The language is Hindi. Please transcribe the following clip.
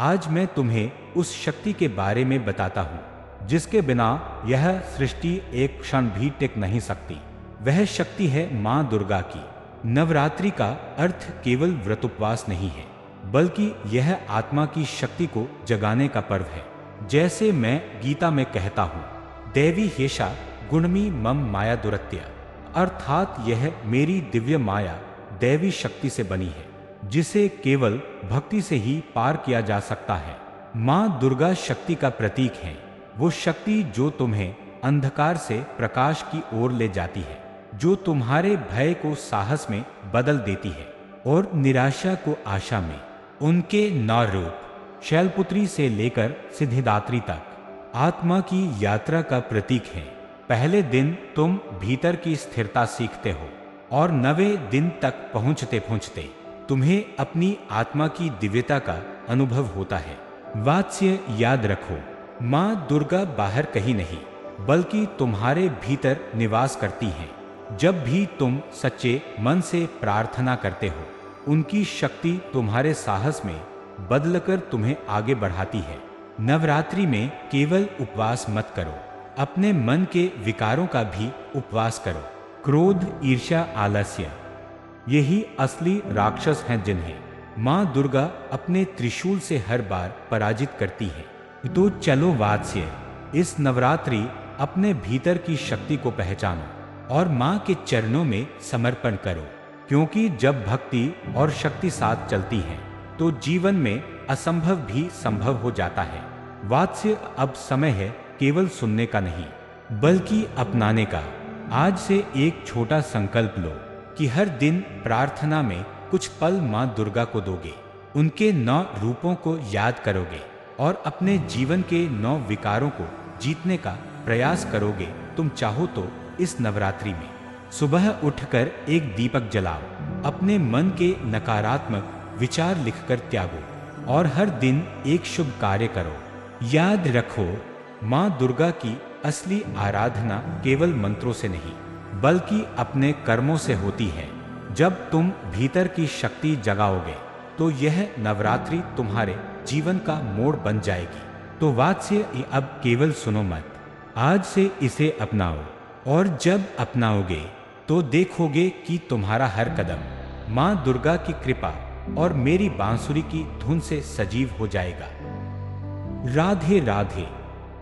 आज मैं तुम्हें उस शक्ति के बारे में बताता हूँ जिसके बिना यह सृष्टि एक क्षण भी टिक नहीं सकती। वह शक्ति है माँ दुर्गा की। नवरात्रि का अर्थ केवल व्रत उपवास नहीं है, बल्कि यह आत्मा की शक्ति को जगाने का पर्व है। जैसे मैं गीता में कहता हूँ, देवी हेषा गुणमी मम माया दुरत्य, अर्थात यह मेरी दिव्य माया दैवी शक्ति से बनी है, जिसे केवल भक्ति से ही पार किया जा सकता है। माँ दुर्गा शक्ति का प्रतीक है, वो शक्ति जो तुम्हें अंधकार से प्रकाश की ओर ले जाती है, जो तुम्हारे भय को साहस में बदल देती है और निराशा को आशा में। उनके 9 रूप शैलपुत्री से लेकर सिद्धिदात्री तक आत्मा की यात्रा का प्रतीक है। पहले दिन तुम भीतर की स्थिरता सीखते हो और 9वें दिन तक पहुंचते पहुंचते तुम्हें अपनी आत्मा की दिव्यता का अनुभव होता है। वात्स्य याद रखो, माँ दुर्गा बाहर कहीं नहीं बल्कि तुम्हारे भीतर निवास करती हैं। जब भी तुम सच्चे मन से प्रार्थना करते हो, उनकी शक्ति तुम्हारे साहस में बदलकर तुम्हें आगे बढ़ाती है। नवरात्रि में केवल उपवास मत करो, अपने मन के विकारों का भी उपवास करो। क्रोध, ईर्ष्या, आलस्य, यही असली राक्षस हैं जिन्हें माँ दुर्गा अपने त्रिशूल से हर बार पराजित करती है। तो चलो वात्स्य, इस नवरात्रि अपने भीतर की शक्ति को पहचानो और माँ के चरणों में समर्पण करो, क्योंकि जब भक्ति और शक्ति साथ चलती हैं तो जीवन में असंभव भी संभव हो जाता है। वात्स्य, अब समय है केवल सुनने का नहीं बल्कि अपनाने का। आज से एक छोटा संकल्प लो कि हर दिन प्रार्थना में कुछ पल माँ दुर्गा को दोगे, उनके 9 रूपों को याद करोगे और अपने जीवन के 9 विकारों को जीतने का प्रयास करोगे। तुम चाहो तो इस नवरात्रि में सुबह उठकर एक दीपक जलाओ, अपने मन के नकारात्मक विचार लिखकर त्यागो और हर दिन एक शुभ कार्य करो। याद रखो, माँ दुर्गा की असली आराधना केवल मंत्रों से नहीं बल्कि अपने कर्मों से होती है। जब तुम भीतर की शक्ति जगाओगे तो यह नवरात्रि तुम्हारे जीवन का मोड़ बन जाएगी। तो वात्स्य, अब केवल सुनो मत, आज से इसे अपनाओ और जब अपनाओगे तो देखोगे कि तुम्हारा हर कदम माँ दुर्गा की कृपा और मेरी बांसुरी की धुन से सजीव हो जाएगा। राधे राधे।